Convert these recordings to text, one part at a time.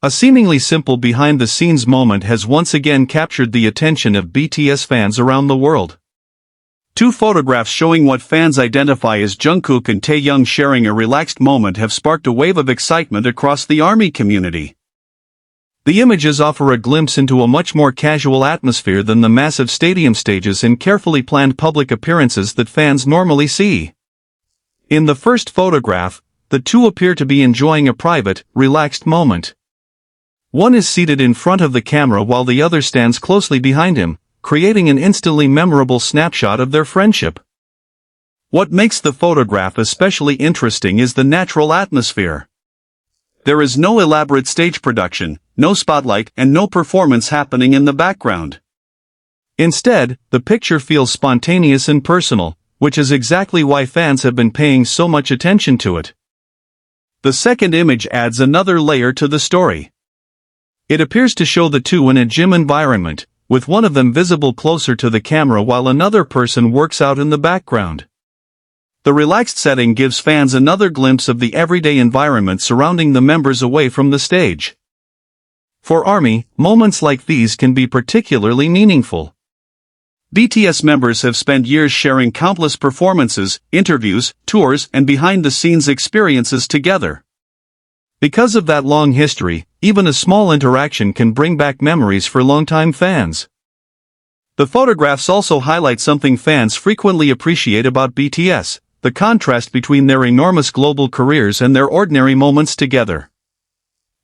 A seemingly simple behind-the-scenes moment has once again captured the attention of BTS fans around the world. Two photographs showing what fans identify as Jungkook and Taehyung sharing a relaxed moment have sparked a wave of excitement across the ARMY community. The images offer a glimpse into a much more casual atmosphere than the massive stadium stages and carefully planned public appearances that fans normally see. In the first photograph, the two appear to be enjoying a private, relaxed moment. One is seated in front of the camera while the other stands closely behind him, creating an instantly memorable snapshot of their friendship. What makes the photograph especially interesting is the natural atmosphere. There is no elaborate stage production, no spotlight, and no performance happening in the background. Instead, the picture feels spontaneous and personal, which is exactly why fans have been paying so much attention to it. The second image adds another layer to the story. It appears to show the two in a gym environment, with one of them visible closer to the camera while another person works out in the background. The relaxed setting gives fans another glimpse of the everyday environment surrounding the members away from the stage. For ARMY, moments like these can be particularly meaningful. BTS members have spent years sharing countless performances, interviews, tours, and behind-the-scenes experiences together. Because of that long history, even a small interaction can bring back memories for longtime fans. The photographs also highlight something fans frequently appreciate about BTS: the contrast between their enormous global careers and their ordinary moments together.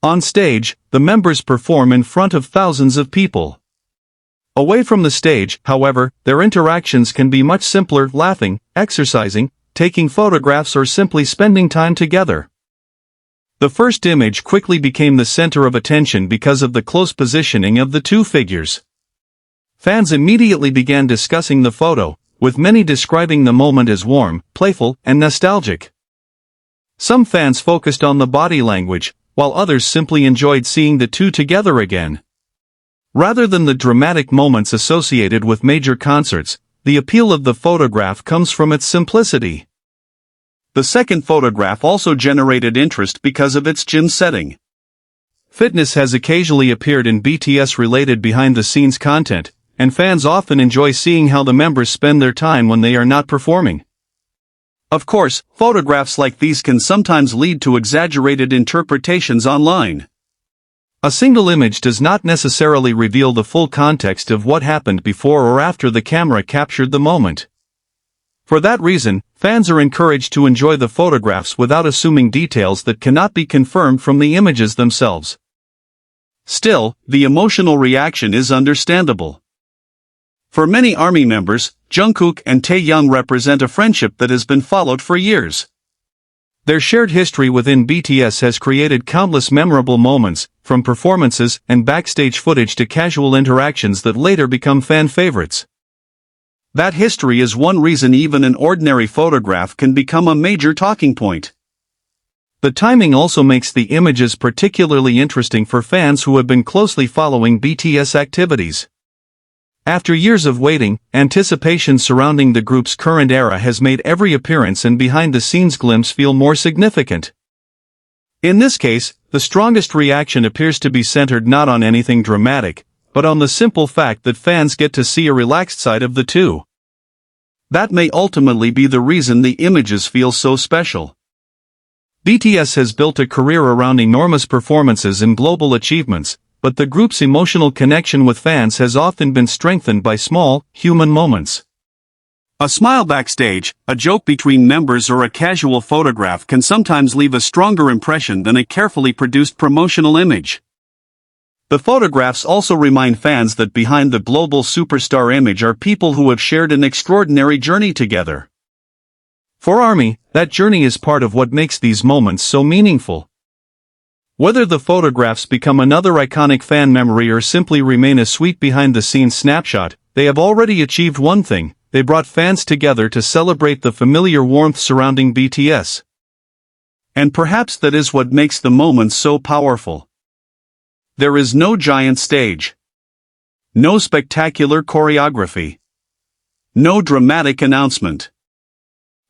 On stage, the members perform in front of thousands of people. Away from the stage, however, their interactions can be much simpler: laughing, exercising, taking photographs, or simply spending time together. The first image quickly became the center of attention because of the close positioning of the two figures. Fans immediately began discussing the photo, with many describing the moment as warm, playful, and nostalgic. Some fans focused on the body language, while others simply enjoyed seeing the two together again. Rather than the dramatic moments associated with major concerts, the appeal of the photograph comes from its simplicity. The second photograph also generated interest because of its gym setting. Fitness has occasionally appeared in BTS-related behind-the-scenes content, and fans often enjoy seeing how the members spend their time when they are not performing. Of course, photographs like these can sometimes lead to exaggerated interpretations online. A single image does not necessarily reveal the full context of what happened before or after the camera captured the moment. For that reason, fans are encouraged to enjoy the photographs without assuming details that cannot be confirmed from the images themselves. Still, the emotional reaction is understandable. For many ARMY members, Jungkook and Taehyung represent a friendship that has been followed for years. Their shared history within BTS has created countless memorable moments, from performances and backstage footage to casual interactions that later become fan favorites. That history is one reason even an ordinary photograph can become a major talking point. The timing also makes the images particularly interesting for fans who have been closely following BTS activities. After years of waiting, anticipation surrounding the group's current era has made every appearance and behind-the-scenes glimpse feel more significant. In this case, the strongest reaction appears to be centered not on anything dramatic, but on the simple fact that fans get to see a relaxed side of the two. That may ultimately be the reason the images feel so special. BTS has built a career around enormous performances and global achievements, but the group's emotional connection with fans has often been strengthened by small, human moments. A smile backstage, a joke between members, or a casual photograph can sometimes leave a stronger impression than a carefully produced promotional image. The photographs also remind fans that behind the global superstar image are people who have shared an extraordinary journey together. For ARMY, that journey is part of what makes these moments so meaningful. Whether the photographs become another iconic fan memory or simply remain a sweet behind-the-scenes snapshot, they have already achieved one thing: they brought fans together to celebrate the familiar warmth surrounding BTS. And perhaps that is what makes the moments so powerful. There is no giant stage. No spectacular choreography. No dramatic announcement.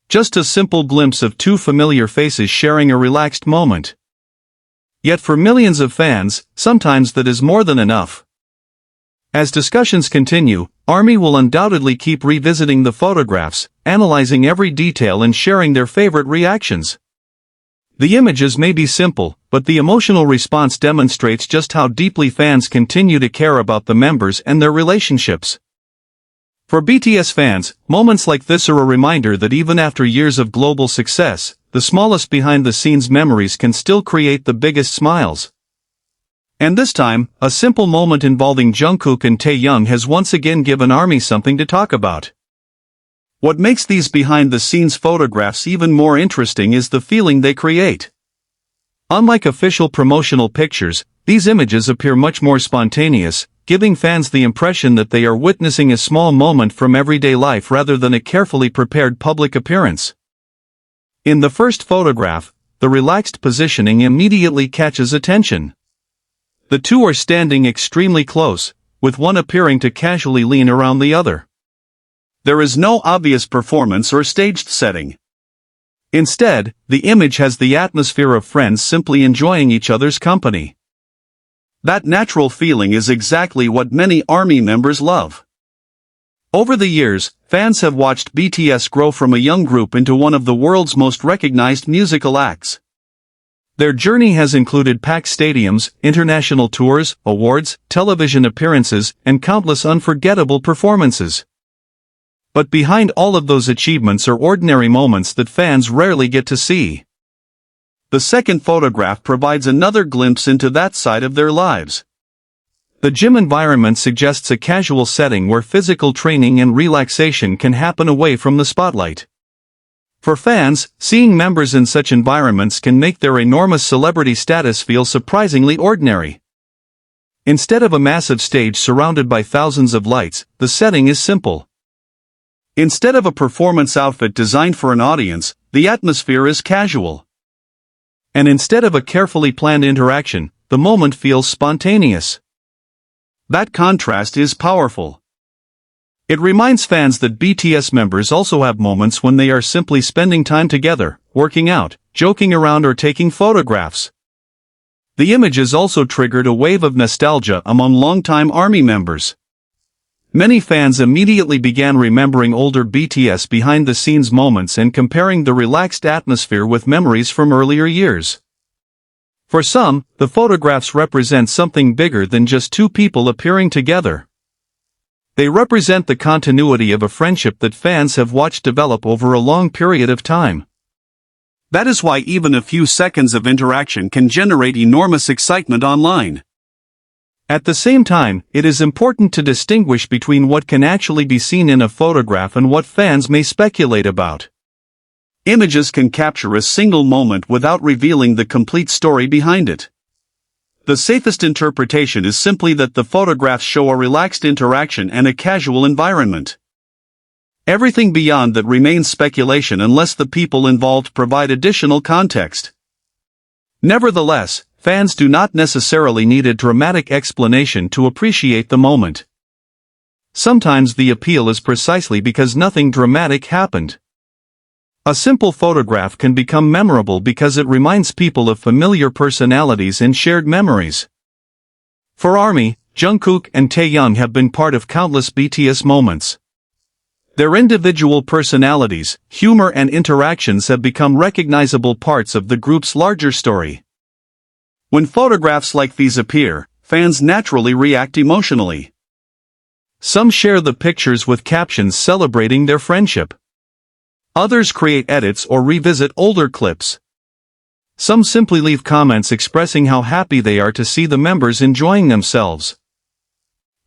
Just a simple glimpse of two familiar faces sharing a relaxed moment. Yet for millions of fans, sometimes that is more than enough. As discussions continue, ARMY will undoubtedly keep revisiting the photographs, analyzing every detail and sharing their favorite reactions. The images may be simple, but the emotional response demonstrates just how deeply fans continue to care about the members and their relationships. For BTS fans, moments like this are a reminder that even after years of global success, the smallest behind-the-scenes memories can still create the biggest smiles. And this time, a simple moment involving Jungkook and Taehyung has once again given ARMY something to talk about. What makes these behind-the-scenes photographs even more interesting is the feeling they create. Unlike official promotional pictures, these images appear much more spontaneous, giving fans the impression that they are witnessing a small moment from everyday life rather than a carefully prepared public appearance. In the first photograph, the relaxed positioning immediately catches attention. The two are standing extremely close, with one appearing to casually lean around the other. There is no obvious performance or staged setting. Instead, the image has the atmosphere of friends simply enjoying each other's company. That natural feeling is exactly what many ARMY members love. Over the years, fans have watched BTS grow from a young group into one of the world's most recognized musical acts. Their journey has included packed stadiums, international tours, awards, television appearances, and countless unforgettable performances. But behind all of those achievements are ordinary moments that fans rarely get to see. The second photograph provides another glimpse into that side of their lives. The gym environment suggests a casual setting where physical training and relaxation can happen away from the spotlight. For fans, seeing members in such environments can make their enormous celebrity status feel surprisingly ordinary. Instead of a massive stage surrounded by thousands of lights, the setting is simple. Instead of a performance outfit designed for an audience, the atmosphere is casual. And instead of a carefully planned interaction, the moment feels spontaneous. That contrast is powerful. It reminds fans that BTS members also have moments when they are simply spending time together, working out, joking around or taking photographs. The images also triggered a wave of nostalgia among longtime ARMY members. Many fans immediately began remembering older BTS behind-the-scenes moments and comparing the relaxed atmosphere with memories from earlier years. For some, the photographs represent something bigger than just two people appearing together. They represent the continuity of a friendship that fans have watched develop over a long period of time. That is why even a few seconds of interaction can generate enormous excitement online. At the same time, it is important to distinguish between what can actually be seen in a photograph and what fans may speculate about. Images can capture a single moment without revealing the complete story behind it. The safest interpretation is simply that the photographs show a relaxed interaction and a casual environment. Everything beyond that remains speculation unless the people involved provide additional context. Nevertheless, fans do not necessarily need a dramatic explanation to appreciate the moment. Sometimes the appeal is precisely because nothing dramatic happened. A simple photograph can become memorable because it reminds people of familiar personalities and shared memories. For ARMY, Jungkook and Taehyung have been part of countless BTS moments. Their individual personalities, humor and interactions have become recognizable parts of the group's larger story. When photographs like these appear, fans naturally react emotionally. Some share the pictures with captions celebrating their friendship. Others create edits or revisit older clips. Some simply leave comments expressing how happy they are to see the members enjoying themselves.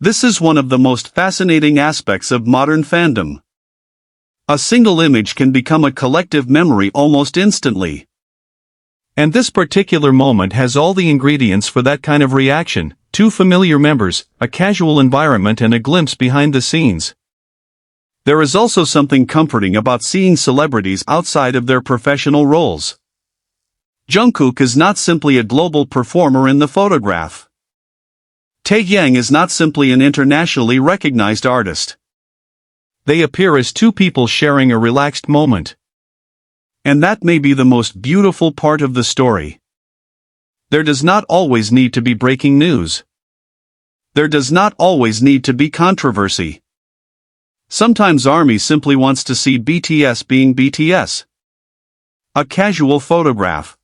This is one of the most fascinating aspects of modern fandom. A single image can become a collective memory almost instantly. And this particular moment has all the ingredients for that kind of reaction: two familiar members, a casual environment and a glimpse behind the scenes. There is also something comforting about seeing celebrities outside of their professional roles. Jungkook is not simply a global performer in the photograph. Taehyung is not simply an internationally recognized artist. They appear as two people sharing a relaxed moment. And that may be the most beautiful part of the story. There does not always need to be breaking news. There does not always need to be controversy. Sometimes ARMY simply wants to see BTS being BTS. A casual photograph.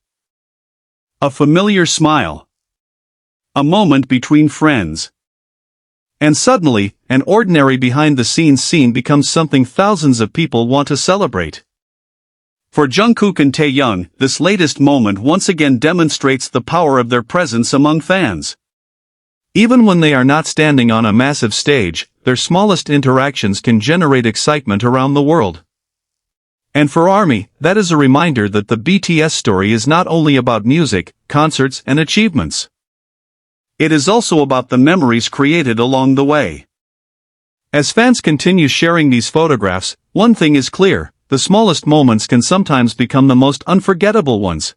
A familiar smile. A moment between friends. And suddenly, an ordinary behind-the-scenes scene becomes something thousands of people want to celebrate. For Jungkook and Taehyung, this latest moment once again demonstrates the power of their presence among fans. Even when they are not standing on a massive stage, their smallest interactions can generate excitement around the world. And for ARMY, that is a reminder that the BTS story is not only about music, concerts, and achievements. It is also about the memories created along the way. As fans continue sharing these photographs, one thing is clear: the smallest moments can sometimes become the most unforgettable ones.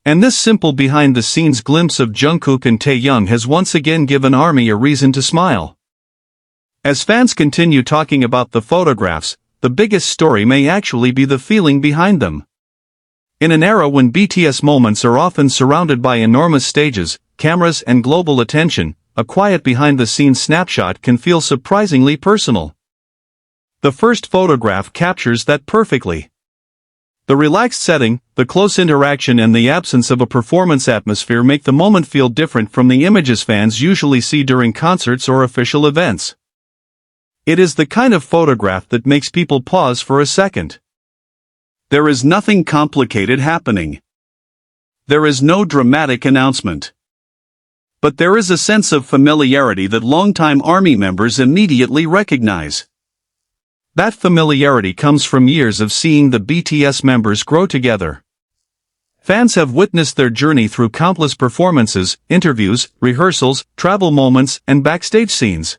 And this simple behind-the-scenes glimpse of Jungkook and Taehyung has once again given ARMY a reason to smile. As fans continue talking about the photographs, the biggest story may actually be the feeling behind them. In an era when BTS moments are often surrounded by enormous stages, cameras, and global attention, a quiet behind-the-scenes snapshot can feel surprisingly personal. The first photograph captures that perfectly. The relaxed setting, the close interaction, and the absence of a performance atmosphere make the moment feel different from the images fans usually see during concerts or official events. It is the kind of photograph that makes people pause for a second. There is nothing complicated happening. There is no dramatic announcement. But there is a sense of familiarity that longtime ARMY members immediately recognize. That familiarity comes from years of seeing the BTS members grow together. Fans have witnessed their journey through countless performances, interviews, rehearsals, travel moments, and backstage scenes.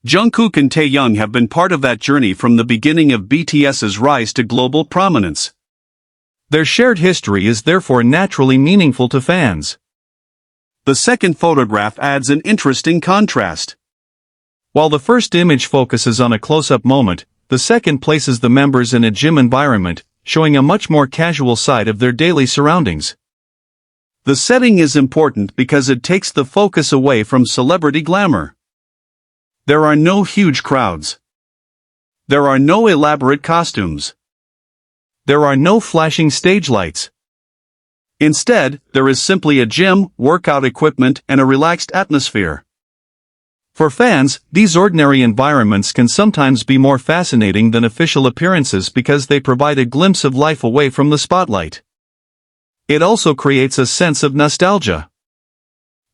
Jungkook and Taehyung have been part of that journey from the beginning of BTS's rise to global prominence. Their shared history is therefore naturally meaningful to fans. The second photograph adds an interesting contrast. While the first image focuses on a close-up moment, the second places the members in a gym environment, showing a much more casual side of their daily surroundings. The setting is important because it takes the focus away from celebrity glamour. There are no huge crowds. There are no elaborate costumes. There are no flashing stage lights. Instead, there is simply a gym, workout equipment, and a relaxed atmosphere. For fans, these ordinary environments can sometimes be more fascinating than official appearances because they provide a glimpse of life away from the spotlight. It also creates a sense of nostalgia.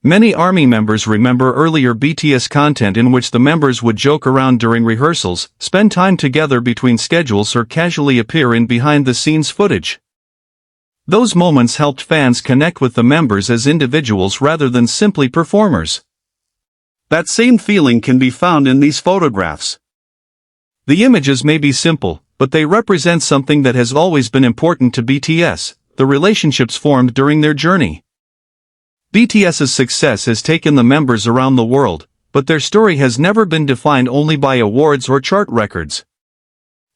Many ARMY members remember earlier BTS content in which the members would joke around during rehearsals, spend time together between schedules, or casually appear in behind-the-scenes footage. Those moments helped fans connect with the members as individuals rather than simply performers. That same feeling can be found in these photographs. The images may be simple, but they represent something that has always been important to BTS: the relationships formed during their journey. BTS's success has taken the members around the world, but their story has never been defined only by awards or chart records.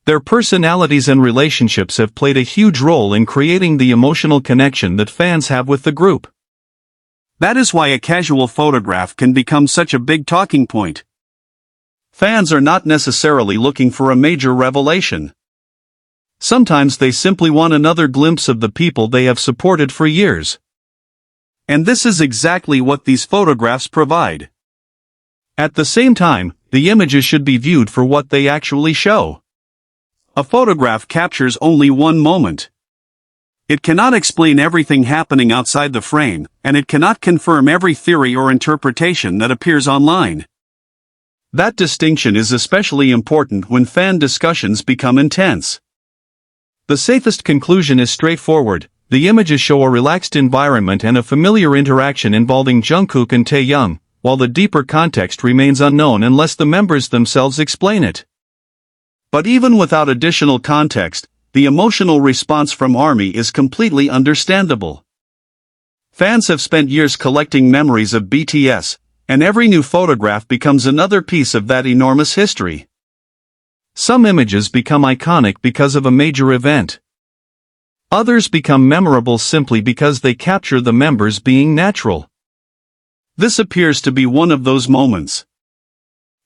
Their personalities and relationships have played a huge role in creating the emotional connection that fans have with the group. That is why a casual photograph can become such a big talking point. Fans are not necessarily looking for a major revelation. Sometimes they simply want another glimpse of the people they have supported for years. And this is exactly what these photographs provide. At the same time, the images should be viewed for what they actually show. A photograph captures only one moment. It cannot explain everything happening outside the frame, and it cannot confirm every theory or interpretation that appears online. That distinction is especially important when fan discussions become intense. The safest conclusion is straightforward: the images show a relaxed environment and a familiar interaction involving Jungkook and Taehyung, while the deeper context remains unknown unless the members themselves explain it. But even without additional context, the emotional response from ARMY is completely understandable. Fans have spent years collecting memories of BTS, and every new photograph becomes another piece of that enormous history. Some images become iconic because of a major event. Others become memorable simply because they capture the members being natural. This appears to be one of those moments.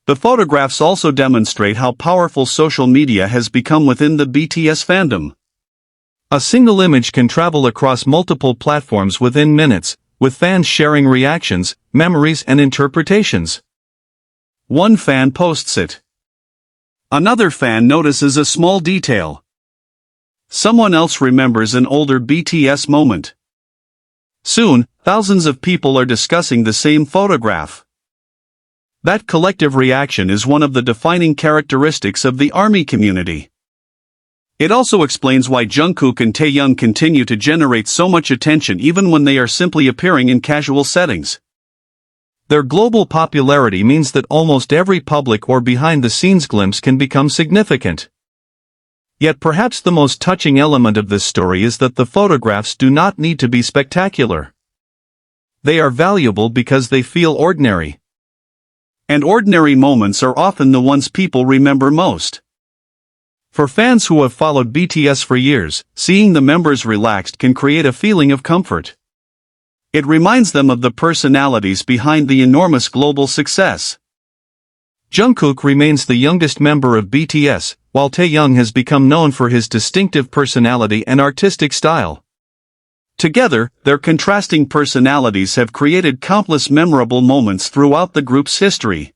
The photographs also demonstrate how powerful social media has become within the BTS fandom. A single image can travel across multiple platforms within minutes, with fans sharing reactions, memories and interpretations. One fan posts it. Another fan notices a small detail. Someone else remembers an older BTS moment. Soon, thousands of people are discussing the same photograph. That collective reaction is one of the defining characteristics of the ARMY community. It also explains why Jungkook and Taehyung continue to generate so much attention even when they are simply appearing in casual settings. Their global popularity means that almost every public or behind-the-scenes glimpse can become significant. Yet perhaps the most touching element of this story is that the photographs do not need to be spectacular. They are valuable because they feel ordinary. And ordinary moments are often the ones people remember most. For fans who have followed BTS for years, seeing the members relaxed can create a feeling of comfort. It reminds them of the personalities behind the enormous global success. Jungkook remains the youngest member of BTS, while Taehyung has become known for his distinctive personality and artistic style. Together, their contrasting personalities have created countless memorable moments throughout the group's history.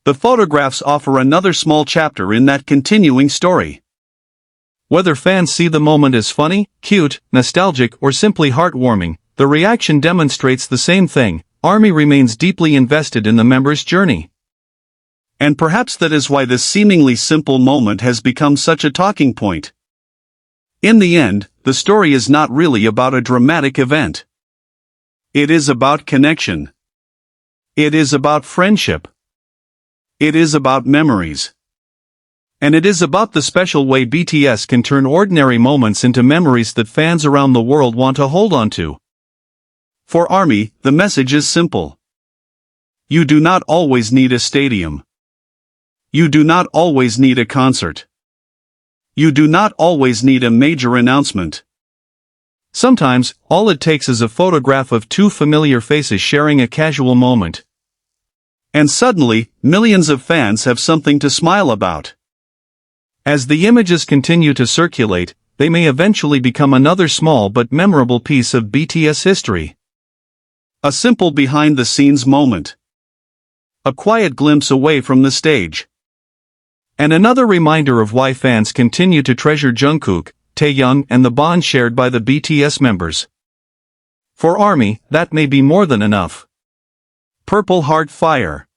The photographs offer another small chapter in that continuing story. Whether fans see the moment as funny, cute, nostalgic, or simply heartwarming, the reaction demonstrates the same thing: ARMY remains deeply invested in the members' journey. And perhaps that is why this seemingly simple moment has become such a talking point. In the end, the story is not really about a dramatic event. It is about connection. It is about friendship. It is about memories. And it is about the special way BTS can turn ordinary moments into memories that fans around the world want to hold on to. For ARMY, the message is simple. You do not always need a stadium. You do not always need a concert. You do not always need a major announcement. Sometimes, all it takes is a photograph of two familiar faces sharing a casual moment. And suddenly, millions of fans have something to smile about. As the images continue to circulate, they may eventually become another small but memorable piece of BTS history. A simple behind-the-scenes moment. A quiet glimpse away from the stage. And another reminder of why fans continue to treasure Jungkook, Taehyung and the bond shared by the BTS members. For ARMY, that may be more than enough. Purple Heart Fire.